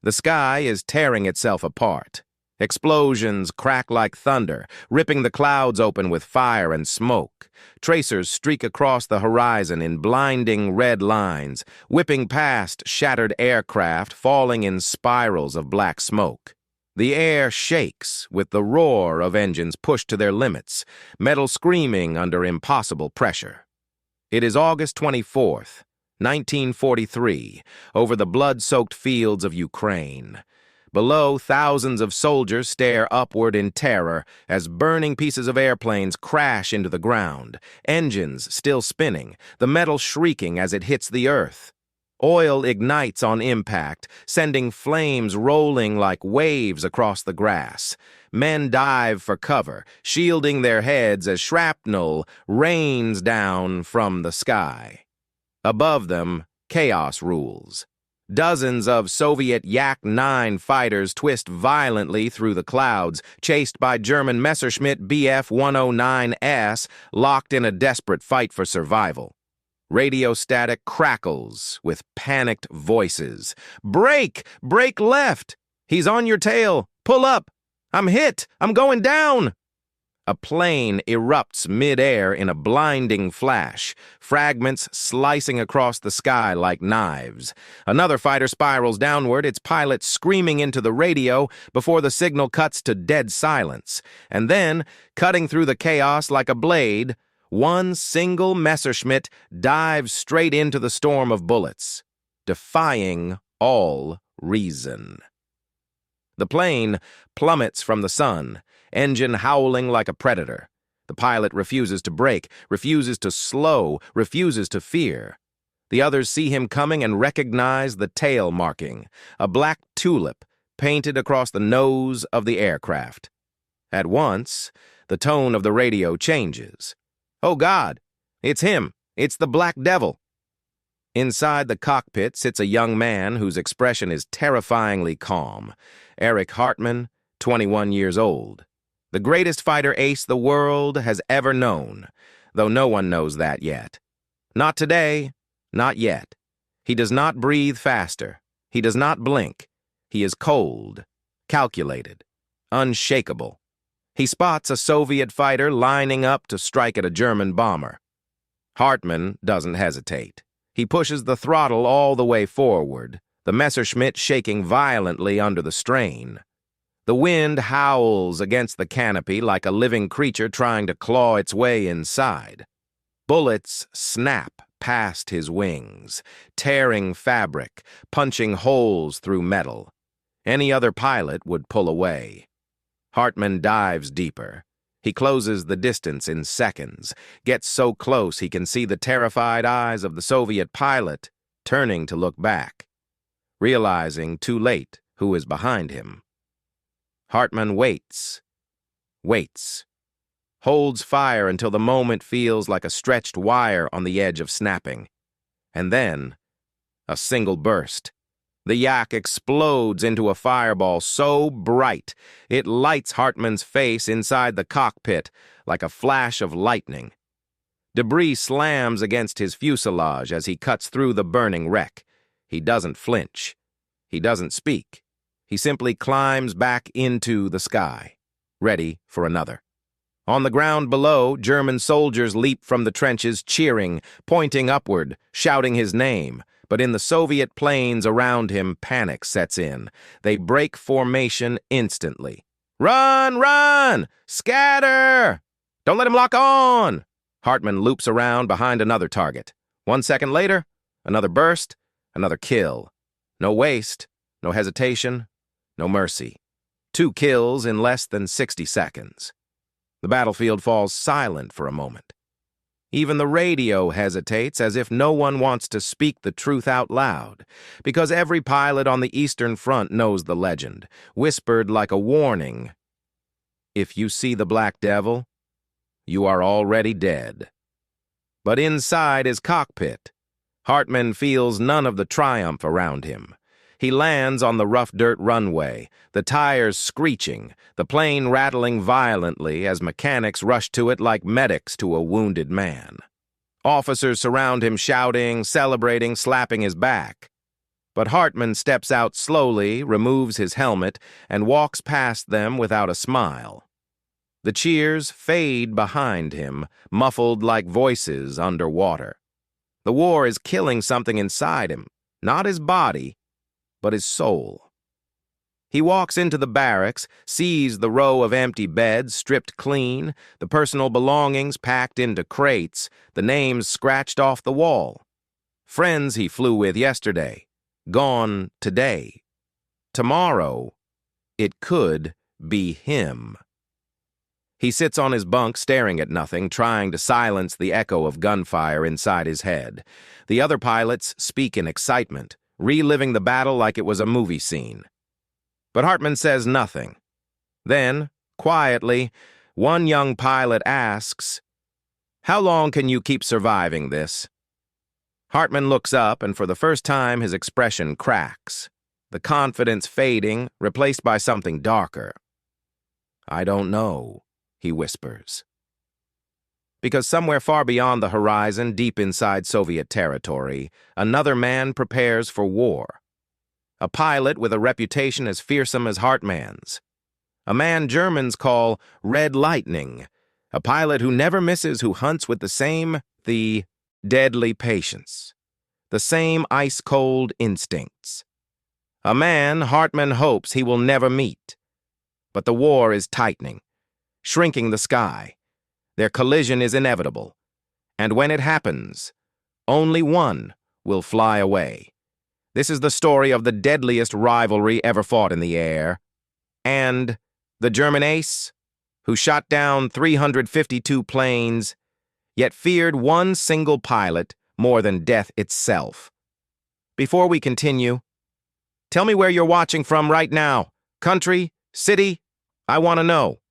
The sky is tearing itself apart. Explosions crack like thunder, ripping the clouds open with fire and smoke. Tracers streak across the horizon in blinding red lines, whipping past shattered aircraft, falling in spirals of black smoke. The air shakes with the roar of engines pushed to their limits, metal screaming under impossible pressure. It is August 24th, 1943, over the blood-soaked fields of Ukraine. Below, thousands of soldiers stare upward in terror as burning pieces of airplanes crash into the ground, engines still spinning, the metal shrieking as it hits the earth. Oil ignites on impact, sending flames rolling like waves across the grass. Men dive for cover, shielding their heads as shrapnel rains down from the sky. Above them, chaos rules. Dozens of Soviet Yak-9 fighters twist violently through the clouds, chased by German Messerschmitt Bf-109s, locked in a desperate fight for survival. Radio static crackles with panicked voices. "Brake! Brake left! He's on your tail! Pull up! I'm hit! I'm going down!" A plane erupts mid-air in a blinding flash, fragments slicing across the sky like knives. Another fighter spirals downward, its pilot screaming into the radio before the signal cuts to dead silence. And then, cutting through the chaos like a blade, one single Messerschmitt dives straight into the storm of bullets, defying all reason. The plane plummets from the sun, engine howling like a predator. The pilot refuses to brake, refuses to slow, refuses to fear. The others see him coming and recognize the tail marking, a black tulip painted across the nose of the aircraft. At once, the tone of the radio changes. "Oh God, it's him. It's the Black Devil." Inside the cockpit sits a young man whose expression is terrifyingly calm. Erich Hartmann, 21 years old. The greatest fighter ace the world has ever known, though no one knows that yet. Not today, not yet. He does not breathe faster. He does not blink. He is cold, calculated, unshakable. He spots a Soviet fighter lining up to strike at a German bomber. Hartmann doesn't hesitate. He pushes the throttle all the way forward, the Messerschmitt shaking violently under the strain. The wind howls against the canopy like a living creature trying to claw its way inside. Bullets snap past his wings, tearing fabric, punching holes through metal. Any other pilot would pull away. Hartmann dives deeper. He closes the distance in seconds, gets so close he can see the terrified eyes of the Soviet pilot, turning to look back, realizing too late who is behind him. Hartmann waits, holds fire until the moment feels like a stretched wire on the edge of snapping. And then, a single burst. The yak explodes into a fireball so bright it lights Hartmann's face inside the cockpit like a flash of lightning. Debris slams against his fuselage as he cuts through the burning wreck. He doesn't flinch. He doesn't speak. He simply climbs back into the sky, ready for another. On the ground below, German soldiers leap from the trenches, cheering, pointing upward, shouting his name. But in the Soviet planes around him, panic sets in. They break formation instantly. "Run, run! Scatter! Don't let him lock on!" Hartmann loops around behind another target. 1 second later, another burst, another kill. No waste, no hesitation, no mercy. 2 kills in less than 60 seconds. The battlefield falls silent for a moment. Even the radio hesitates as if no one wants to speak the truth out loud, because every pilot on the Eastern Front knows the legend, whispered like a warning. If you see the Black Devil, you are already dead. But inside his cockpit, Hartmann feels none of the triumph around him. He lands on the rough dirt runway, the tires screeching, the plane rattling violently as mechanics rush to it like medics to a wounded man. Officers surround him shouting, celebrating, slapping his back. But Hartmann steps out slowly, removes his helmet, and walks past them without a smile. The cheers fade behind him, muffled like voices underwater. The war is killing something inside him, not his body, but his soul. He walks into the barracks, sees the row of empty beds stripped clean, the personal belongings packed into crates, the names scratched off the wall. Friends he flew with yesterday, gone today. Tomorrow, it could be him. He sits on his bunk staring at nothing, trying to silence the echo of gunfire inside his head. The other pilots speak in excitement, reliving the battle like it was a movie scene. But Hartmann says nothing. Then, quietly, one young pilot asks, "How long can you keep surviving this?" Hartmann looks up, and for the first time his expression cracks, the confidence fading, replaced by something darker. "I don't know," he whispers. Because somewhere far beyond the horizon, deep inside Soviet territory, another man prepares for war. A pilot with a reputation as fearsome as Hartmann's. A man Germans call Red Lightning. A pilot who never misses, who hunts with the deadly patience. The same ice-cold instincts. A man Hartmann hopes he will never meet. But the war is tightening, shrinking the sky. Their collision is inevitable. And when it happens, only one will fly away. This is the story of the deadliest rivalry ever fought in the air. And the German ace, who shot down 352 planes, yet feared one single pilot more than death itself. Before we continue, tell me where you're watching from right now. Country? City? I want to know.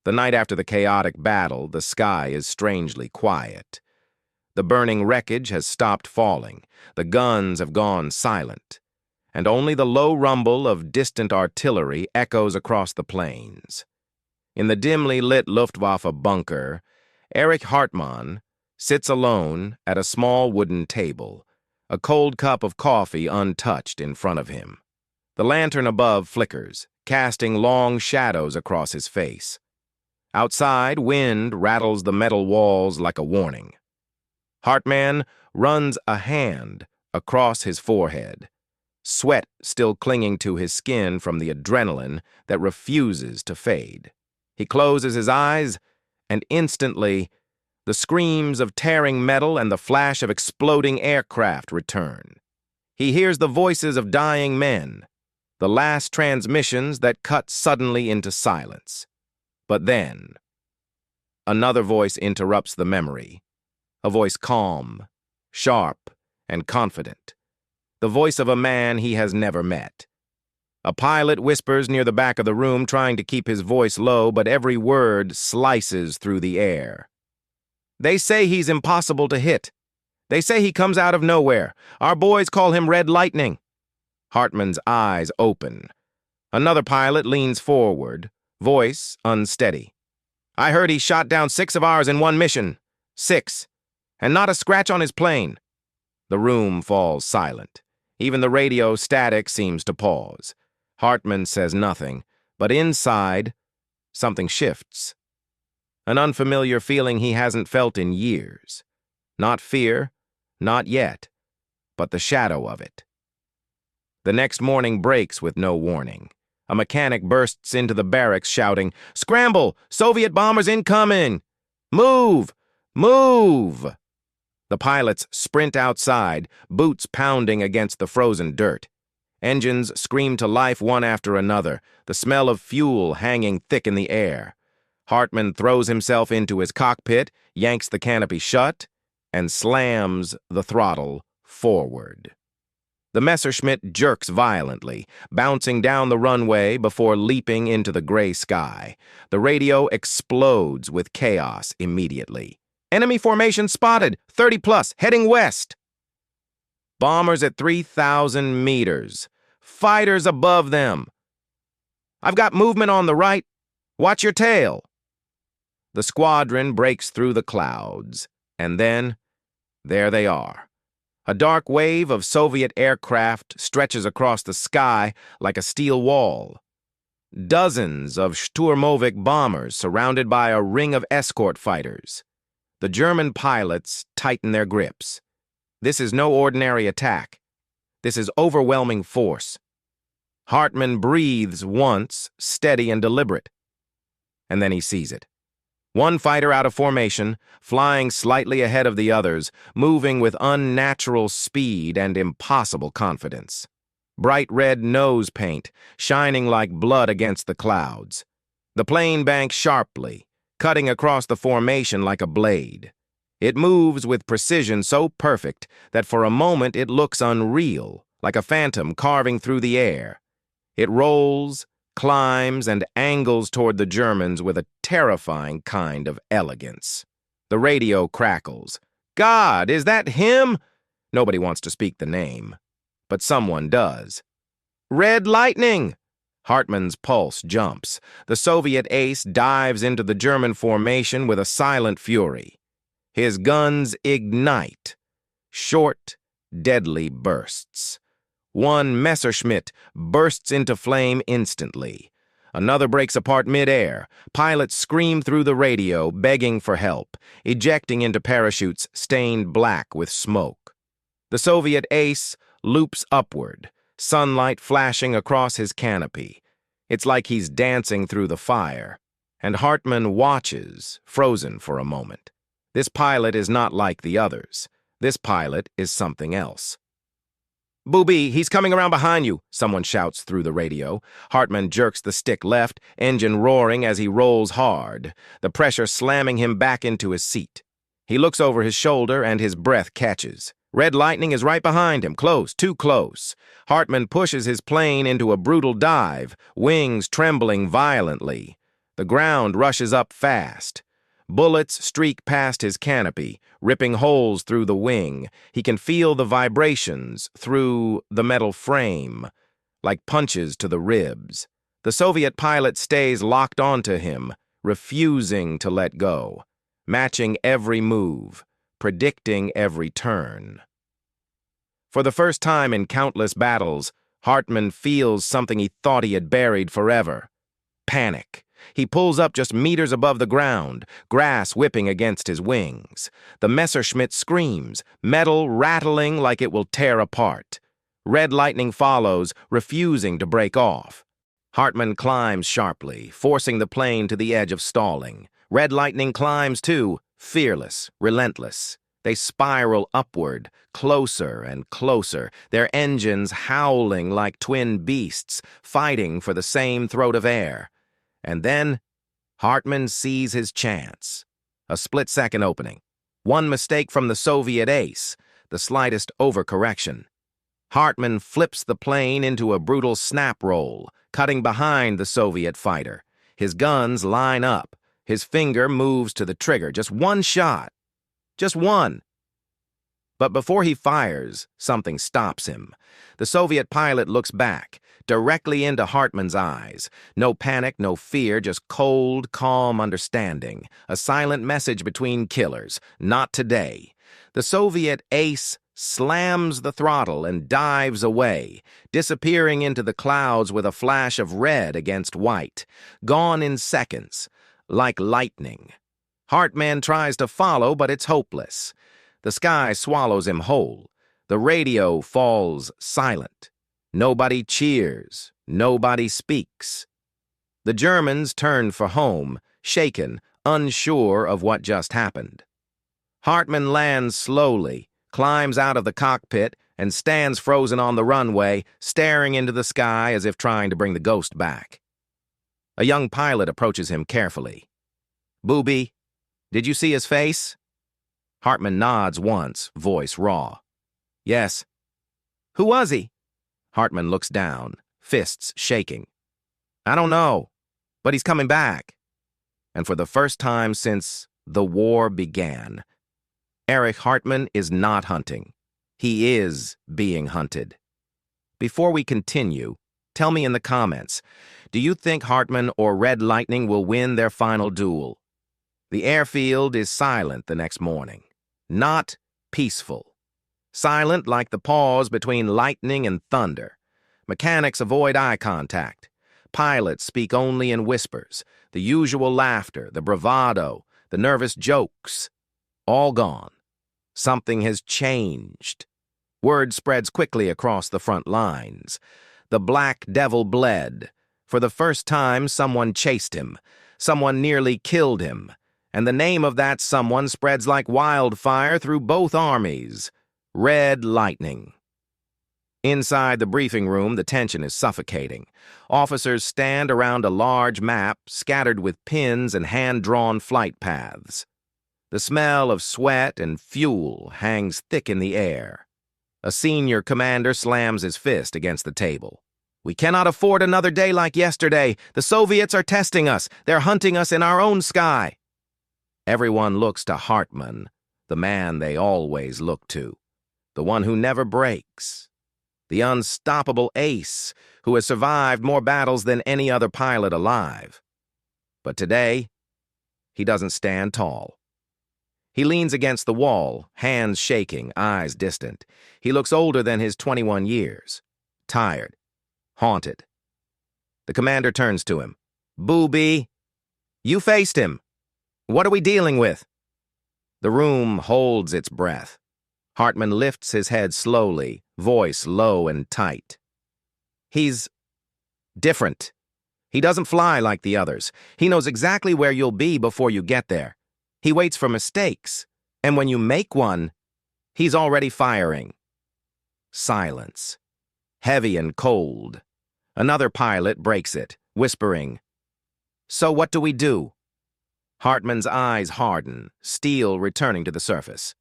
The night after the chaotic battle, the sky is strangely quiet. The burning wreckage has stopped falling, the guns have gone silent, and only the low rumble of distant artillery echoes across the plains. In the dimly lit Luftwaffe bunker, Erich Hartmann sits alone at a small wooden table, a cold cup of coffee untouched in front of him. The lantern above flickers, casting long shadows across his face. Outside, wind rattles the metal walls like a warning. Hartmann runs a hand across his forehead, sweat still clinging to his skin from the adrenaline that refuses to fade. He closes his eyes, and instantly, the screams of tearing metal and the flash of exploding aircraft return. He hears the voices of dying men, the last transmissions that cut suddenly into silence. But then, another voice interrupts the memory. A voice calm, sharp, and confident. The voice of a man he has never met. A pilot whispers near the back of the room, trying to keep his voice low, but every word slices through the air. "They say he's impossible to hit. They say he comes out of nowhere. Our boys call him Red Lightning." Hartmann's eyes open. Another pilot leans forward, voice unsteady. "I heard he shot down 6 of ours in one mission. 6. And not a scratch on his plane." The room falls silent. Even the radio static seems to pause. Hartmann says nothing, but inside, something shifts. An unfamiliar feeling he hasn't felt in years. Not fear, not yet, but the shadow of it. The next morning breaks with no warning. A mechanic bursts into the barracks shouting, "Scramble! Soviet bombers incoming! Move! Move!" The pilots sprint outside, boots pounding against the frozen dirt. Engines scream to life one after another, the smell of fuel hanging thick in the air. Hartmann throws himself into his cockpit, yanks the canopy shut, and slams the throttle forward. The Messerschmitt jerks violently, bouncing down the runway before leaping into the gray sky. The radio explodes with chaos immediately. "Enemy formation spotted, 30 plus, heading west." Bombers at 3,000 meters. Fighters above them. "I've got movement on the right. Watch your tail." The squadron breaks through the clouds, and then, there they are. A dark wave of Soviet aircraft stretches across the sky like a steel wall. Dozens of Sturmovik bombers surrounded by a ring of escort fighters. The German pilots tighten their grips. This is no ordinary attack. This is overwhelming force. Hartmann breathes once, steady and deliberate. And then he sees it. One fighter out of formation, flying slightly ahead of the others, moving with unnatural speed and impossible confidence. Bright red nose paint, shining like blood against the clouds. The plane banks sharply, cutting across the formation like a blade. It moves with precision so perfect that for a moment it looks unreal, like a phantom carving through the air. It rolls, climbs, and angles toward the Germans with a terrifying kind of elegance. The radio crackles. God, is that him? Nobody wants to speak the name, but someone does. Red Lightning! Hartmann's pulse jumps. The Soviet ace dives into the German formation with a silent fury. His guns ignite. Short, deadly bursts. One Messerschmitt bursts into flame instantly. Another breaks apart mid-air. Pilots scream through the radio, begging for help, ejecting into parachutes stained black with smoke. The Soviet ace loops upward, sunlight flashing across his canopy. It's like he's dancing through the fire. And Hartmann watches, frozen for a moment. This pilot is not like the others. This pilot is something else. "Booby, he's coming around behind you," someone shouts through the radio. Hartmann jerks the stick left, engine roaring as he rolls hard, the pressure slamming him back into his seat. He looks over his shoulder and his breath catches. Red Lightning is right behind him, close, too close. Hartmann pushes his plane into a brutal dive, wings trembling violently. The ground rushes up fast. Bullets streak past his canopy, ripping holes through the wing. He can feel the vibrations through the metal frame, like punches to the ribs. The Soviet pilot stays locked onto him, refusing to let go, matching every move, predicting every turn. For the first time in countless battles, Hartmann feels something he thought he had buried forever. Panic. He pulls up just meters above the ground, grass whipping against his wings. The Messerschmitt screams, metal rattling like it will tear apart. Red Lightning follows, refusing to break off. Hartmann climbs sharply, forcing the plane to the edge of stalling. Red Lightning climbs too, fearless, relentless. They spiral upward, closer and closer, their engines howling like twin beasts, fighting for the same throat of air. And then, Hartmann sees his chance. A split-second opening. One mistake from the Soviet ace, the slightest overcorrection. Hartmann flips the plane into a brutal snap roll, cutting behind the Soviet fighter. His guns line up. His finger moves to the trigger. Just one shot. Just one. But before he fires, something stops him. The Soviet pilot looks back, directly into Hartmann's eyes. No panic, no fear, just cold, calm understanding. A silent message between killers. Not today. The Soviet ace slams the throttle and dives away, disappearing into the clouds with a flash of red against white. Gone in seconds, like lightning. Hartmann tries to follow, but it's hopeless. The sky swallows him whole. The radio falls silent. Nobody cheers. Nobody speaks. The Germans turn for home, shaken, unsure of what just happened. Hartmann lands slowly, climbs out of the cockpit, and stands frozen on the runway, staring into the sky as if trying to bring the ghost back. A young pilot approaches him carefully. "Booby, did you see his face?" Hartmann nods once, voice raw. "Yes." "Who was he?" Hartmann looks down, fists shaking. "I don't know, but he's coming back." And for the first time since the war began, Erich Hartmann is not hunting. He is being hunted. Before we continue, tell me in the comments, do you think Hartmann or Red Lightning will win their final duel? The airfield is silent the next morning. Not peaceful. silent like the pause between lightning and thunder. Mechanics avoid eye contact. Pilots speak only in whispers, the usual laughter, the bravado, the nervous jokes. All gone. Something has changed. Word spreads quickly across the front lines. The Black Devil bled. For the first time, someone chased him. Someone nearly killed him. And the name of that someone spreads like wildfire through both armies. Red Lightning. Inside the briefing room, the tension is suffocating. Officers stand around a large map scattered with pins and hand-drawn flight paths. The smell of sweat and fuel hangs thick in the air. A senior commander slams his fist against the table. "We cannot afford another day like yesterday. The Soviets are testing us. They're hunting us in our own sky." Everyone looks to Hartmann, the man they always look to, the one who never breaks, the unstoppable ace who has survived more battles than any other pilot alive. But today, he doesn't stand tall. He leans against the wall, hands shaking, eyes distant. He looks older than his 21 years, tired, haunted. The commander turns to him. "Booby, you faced him. What are we dealing with?" The room holds its breath. Hartmann lifts his head slowly, voice low and tight. "He's different. He doesn't fly like the others. He knows exactly where you'll be before you get there. He waits for mistakes, and when you make one, he's already firing." Silence. Heavy and cold. Another pilot breaks it, whispering, "So what do we do?" Hartmann's eyes harden, steel returning to the surface.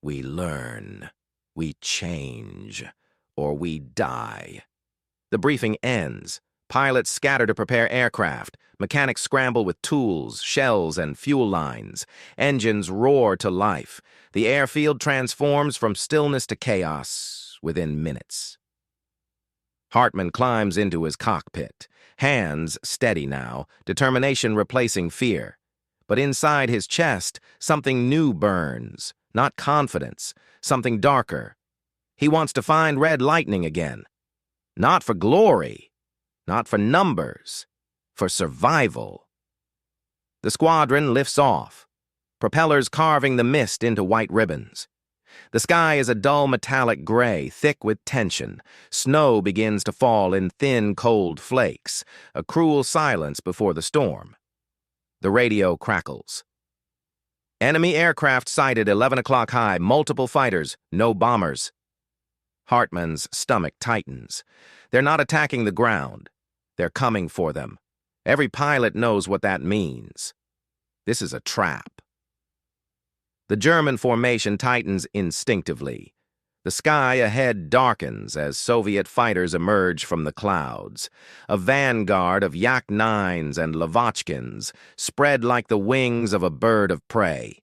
"We learn, we change, or we die." The briefing ends. Pilots scatter to prepare aircraft. Mechanics scramble with tools, shells, and fuel lines. Engines roar to life. The airfield transforms from stillness to chaos within minutes. Hartmann climbs into his cockpit. Hands steady now, determination replacing fear. But inside his chest, something new burns. Not confidence, something darker. He wants to find Red Lightning again. Not for glory. Not for numbers, for survival. The squadron lifts off, propellers carving the mist into white ribbons. The sky is a dull metallic gray, thick with tension. Snow begins to fall in thin, cold flakes, a cruel silence before the storm. The radio crackles. "Enemy aircraft sighted 11 o'clock high, multiple fighters, no bombers." Hartmann's stomach tightens. They're not attacking the ground. They're coming for them. Every pilot knows what that means. This is a trap. The German formation tightens instinctively. The sky ahead darkens as Soviet fighters emerge from the clouds. A vanguard of Yak-9s and Lavochkins spread like the wings of a bird of prey.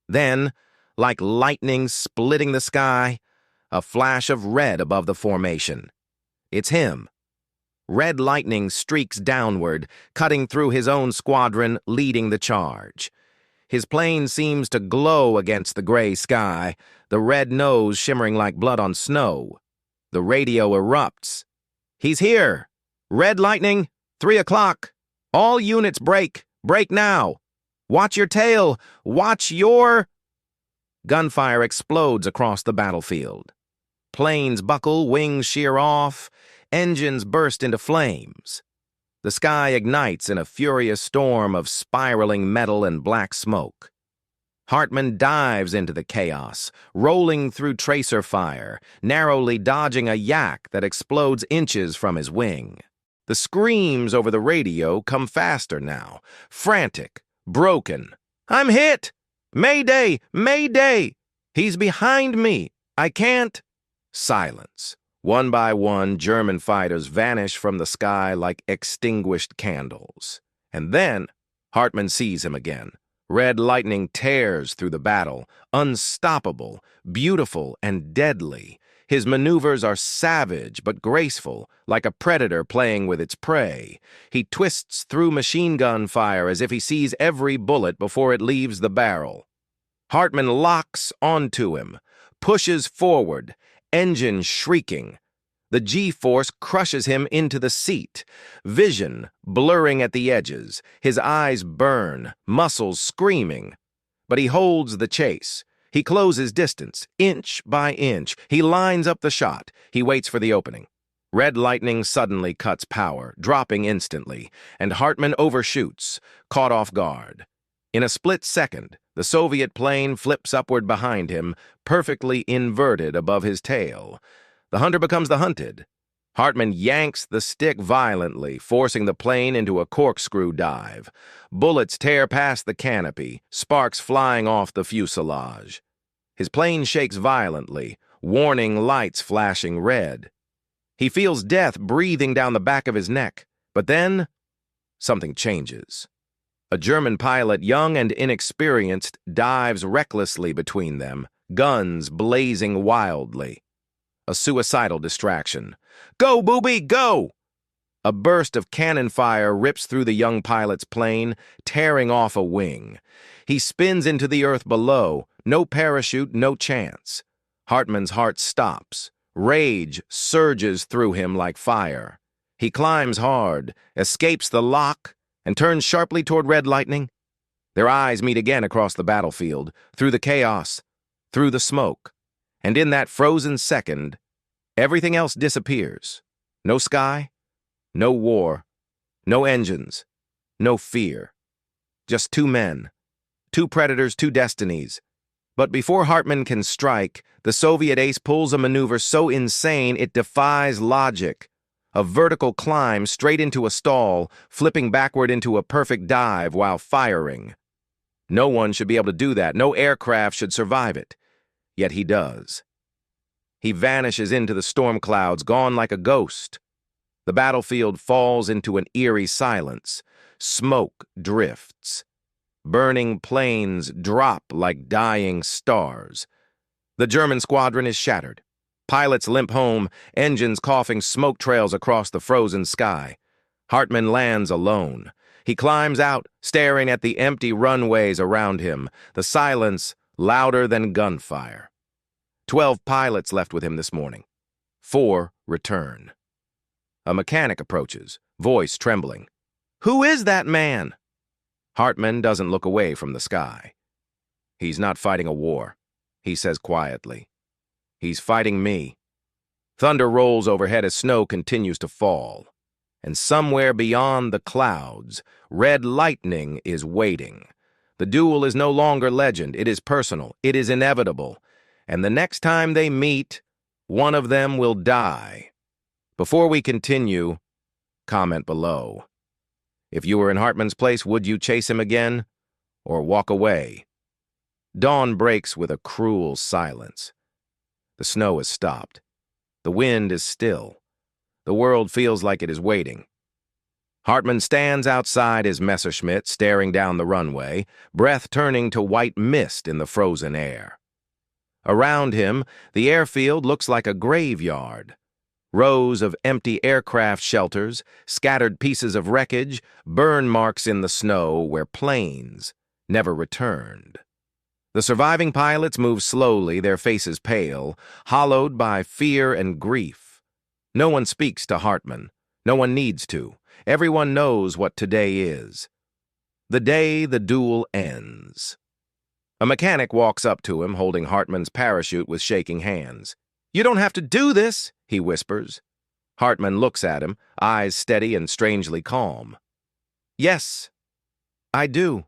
Then, like lightning splitting the sky, a flash of red above the formation. It's him. Red Lightning streaks downward, cutting through his own squadron, leading the charge. His plane seems to glow against the gray sky, the red nose shimmering like blood on snow. The radio erupts. "He's here! Red Lightning, 3 o'clock! All units break! Break now! Watch your tail! Watch your—" Gunfire explodes across the battlefield. Planes buckle, wings shear off. Engines burst into flames. The sky ignites in a furious storm of spiraling metal and black smoke. Hartmann dives into the chaos, rolling through tracer fire, narrowly dodging a yak that explodes inches from his wing. The screams over the radio come faster now, frantic, broken. "I'm hit! Mayday! Mayday! He's behind me! I can't—" Silence. One by one, German fighters vanish from the sky like extinguished candles. And then, Hartmann sees him again. Red Lightning tears through the battle, unstoppable, beautiful, and deadly. His maneuvers are savage but graceful, like a predator playing with its prey. He twists through machine gun fire as if he sees every bullet before it leaves the barrel. Hartmann locks onto him, pushes forward, engine shrieking. The G-force crushes him into the seat, vision blurring at the edges, his eyes burn, muscles screaming. But he holds the chase. He closes distance, inch by inch. He lines up the shot. He waits for the opening. Red lightning suddenly cuts power, dropping instantly, and Hartmann overshoots, caught off guard. In a split second, the Soviet plane flips upward behind him, perfectly inverted above his tail. The hunter becomes the hunted. Hartmann yanks the stick violently, forcing the plane into a corkscrew dive. Bullets tear past the canopy, sparks flying off the fuselage. His plane shakes violently, warning lights flashing red. He feels death breathing down the back of his neck, but then something changes. A German pilot, young and inexperienced, dives recklessly between them, guns blazing wildly. A suicidal distraction. "Go, booby, go!" A burst of cannon fire rips through the young pilot's plane, tearing off a wing. He spins into the earth below. No parachute, no chance. Hartmann's heart stops. Rage surges through him like fire. He climbs hard, escapes the lock, and turns sharply toward Red Lightning. Their eyes meet again across the battlefield, through the chaos, through the smoke. And in that frozen second, everything else disappears. No sky, no war, no engines, no fear. Just two men, two predators, two destinies. But before Hartmann can strike, the Soviet ace pulls a maneuver so insane it defies logic. A vertical climb straight into a stall, flipping backward into a perfect dive while firing. No one should be able to do that. No aircraft should survive it. Yet he does. He vanishes into the storm clouds, gone like a ghost. The battlefield falls into an eerie silence. Smoke drifts. Burning planes drop like dying stars. The German squadron is shattered. Pilots limp home, engines coughing smoke trails across the frozen sky. Hartmann lands alone. He climbs out, staring at the empty runways around him, the silence louder than gunfire. 12 pilots left with him this morning. 4 return. A mechanic approaches, voice trembling. "Who is that man?" Hartmann doesn't look away from the sky. "He's not fighting a war," he says quietly. "He's fighting me." Thunder rolls overhead as snow continues to fall. And somewhere beyond the clouds, Red Lightning is waiting. The duel is no longer legend. It is personal. It is inevitable. And the next time they meet, one of them will die. Before we continue, comment below. If you were in Hartmann's place, would you chase him again or walk away? Dawn breaks with a cruel silence. The snow has stopped. The wind is still. The world feels like it is waiting. Hartmann stands outside his Messerschmitt, staring down the runway, breath turning to white mist in the frozen air. Around him, the airfield looks like a graveyard. Rows of empty aircraft shelters, scattered pieces of wreckage, burn marks in the snow where planes never returned. The surviving pilots move slowly, their faces pale, hollowed by fear and grief. No one speaks to Hartmann. No one needs to. Everyone knows what today is. The day the duel ends. A mechanic walks up to him, holding Hartmann's parachute with shaking hands. "You don't have to do this," he whispers. Hartmann looks at him, eyes steady and strangely calm. "Yes, I do."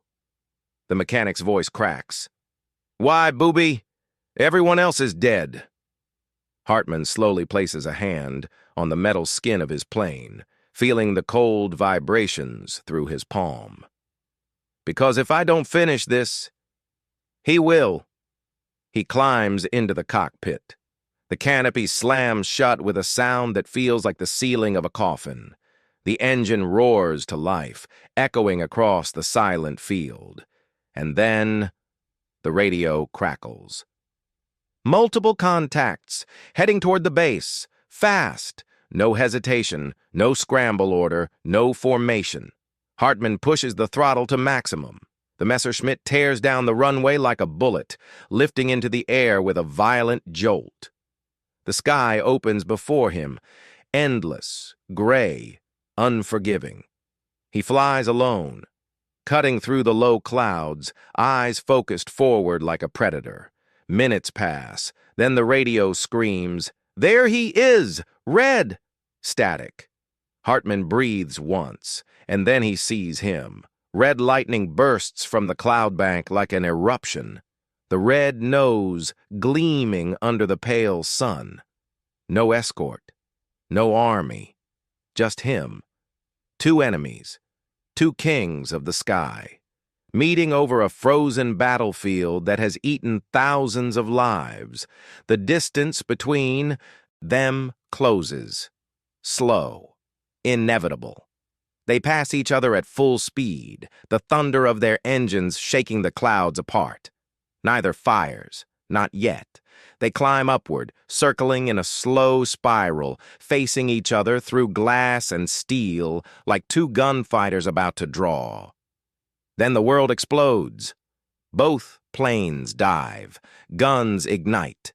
The mechanic's voice cracks. "Why, booby? Everyone else is dead." Hartmann slowly places a hand on the metal skin of his plane, feeling the cold vibrations through his palm. "Because if I don't finish this, he will." He climbs into the cockpit. The canopy slams shut with a sound that feels like the sealing of a coffin. The engine roars to life, echoing across the silent field. And then the radio crackles. Multiple contacts, heading toward the base, fast. No hesitation, no scramble order, no formation. Hartmann pushes the throttle to maximum. The Messerschmitt tears down the runway like a bullet, lifting into the air with a violent jolt. The sky opens before him, endless, gray, unforgiving. He flies alone, cutting through the low clouds, eyes focused forward like a predator. Minutes pass, then the radio screams, "There he is! Red!" Static. Hartmann breathes once, and then he sees him. Red lightning bursts from the cloud bank like an eruption, the red nose gleaming under the pale sun. No escort, no army, just him. Two enemies, two kings of the sky, meeting over a frozen battlefield that has eaten thousands of lives. The distance between them closes, slow, inevitable. They pass each other at full speed, the thunder of their engines shaking the clouds apart. Neither fires, not yet. They climb upward, circling in a slow spiral, facing each other through glass and steel like two gunfighters about to draw. Then the world explodes. Both planes dive. Guns ignite.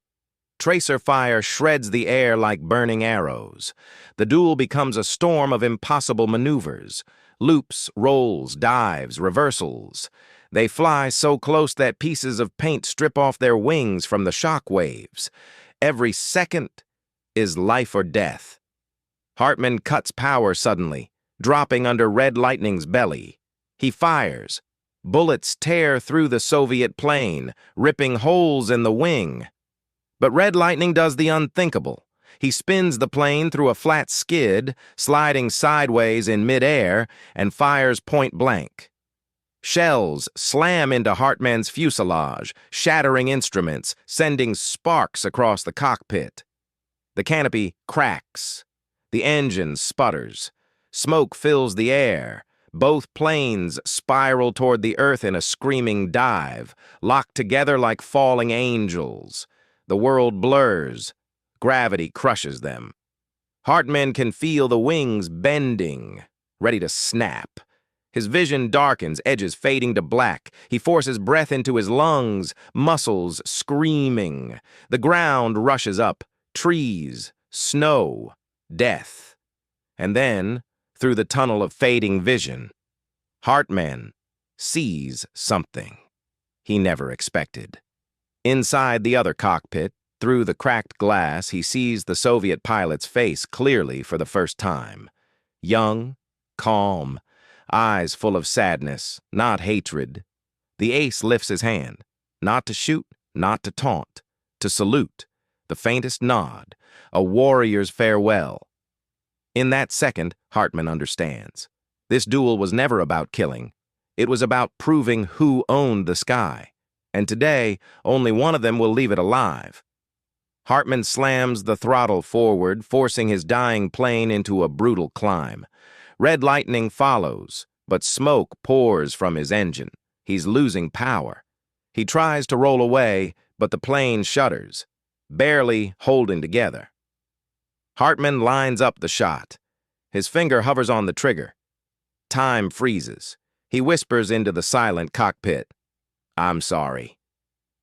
Tracer fire shreds the air like burning arrows. The duel becomes a storm of impossible maneuvers. Loops, rolls, dives, reversals. They fly so close that pieces of paint strip off their wings from the shock waves. Every second is life or death. Hartmann cuts power suddenly, dropping under Red Lightning's belly. He fires. Bullets tear through the Soviet plane, ripping holes in the wing. But Red Lightning does the unthinkable. He spins the plane through a flat skid, sliding sideways in midair, and fires point blank. Shells slam into Hartmann's fuselage, shattering instruments, sending sparks across the cockpit. The canopy cracks. The engine sputters. Smoke fills the air. Both planes spiral toward the earth in a screaming dive, locked together like falling angels. The world blurs. Gravity crushes them. Hartmann can feel the wings bending, ready to snap. His vision darkens, edges fading to black. He forces breath into his lungs, muscles screaming. The ground rushes up, trees, snow, death. And then, through the tunnel of fading vision, Hartmann sees something he never expected. Inside the other cockpit, through the cracked glass, he sees the Soviet pilot's face clearly for the first time. Young, calm, eyes full of sadness, not hatred. The ace lifts his hand, not to shoot, not to taunt, to salute, the faintest nod, a warrior's farewell. In that second, Hartmann understands. This duel was never about killing. It was about proving who owned the sky. And today, only one of them will leave it alive. Hartmann slams the throttle forward, forcing his dying plane into a brutal climb. Red Lightning follows, but smoke pours from his engine. He's losing power. He tries to roll away, but the plane shudders, barely holding together. Hartmann lines up the shot. His finger hovers on the trigger. Time freezes. He whispers into the silent cockpit, "I'm sorry."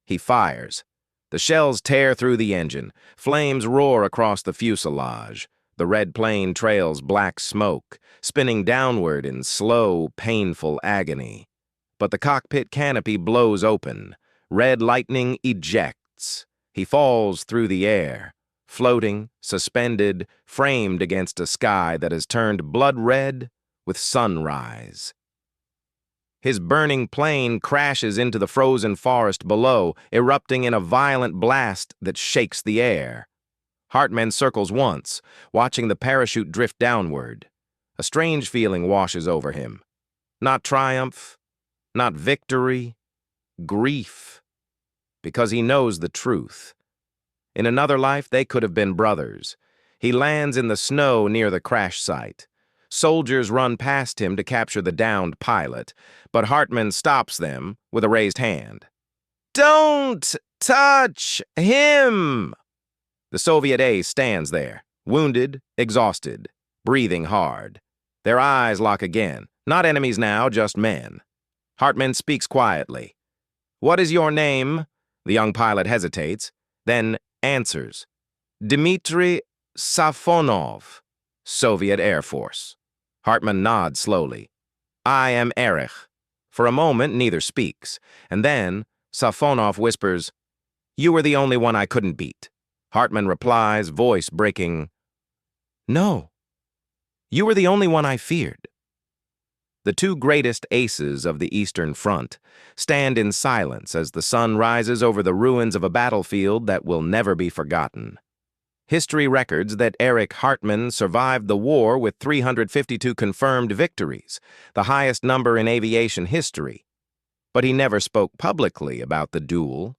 He fires. The shells tear through the engine. Flames roar across the fuselage. The red plane trails black smoke, spinning downward in slow, painful agony. But the cockpit canopy blows open. Red Lightning ejects. He falls through the air, floating, suspended, framed against a sky that has turned blood red with sunrise. His burning plane crashes into the frozen forest below, erupting in a violent blast that shakes the air. Hartmann circles once, watching the parachute drift downward. A strange feeling washes over him. Not triumph, not victory, grief. Because he knows the truth. In another life, they could have been brothers. He lands in the snow near the crash site. Soldiers run past him to capture the downed pilot, but Hartmann stops them with a raised hand. "Don't touch him!" The Soviet ace stands there, wounded, exhausted, breathing hard. Their eyes lock again. Not enemies now, just men. Hartmann speaks quietly. "What is your name?" The young pilot hesitates, then answers. "Dmitry Safonov, Soviet Air Force." Hartmann nods slowly. "I am Erich." For a moment, neither speaks, and then Safonov whispers, "You were the only one I couldn't beat." Hartmann replies, voice breaking, "No, you were the only one I feared." The two greatest aces of the Eastern Front stand in silence as the sun rises over the ruins of a battlefield that will never be forgotten. History records that Erich Hartmann survived the war with 352 confirmed victories, the highest number in aviation history. But he never spoke publicly about the duel,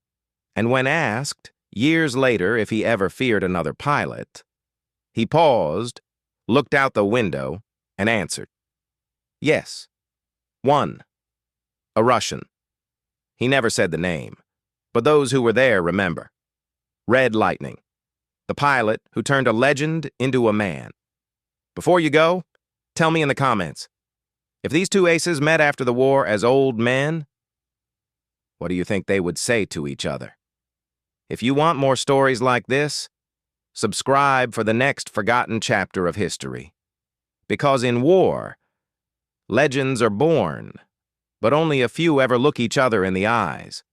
and when asked, years later, if he ever feared another pilot, he paused, looked out the window, and answered, "Yes, one, a Russian." He never said the name, but those who were there remember. Red Lightning, the pilot who turned a legend into a man. Before you go, tell me in the comments, if these two aces met after the war as old men, what do you think they would say to each other? If you want more stories like this, subscribe for the next forgotten chapter of history. Because in war, legends are born, but only a few ever look each other in the eyes.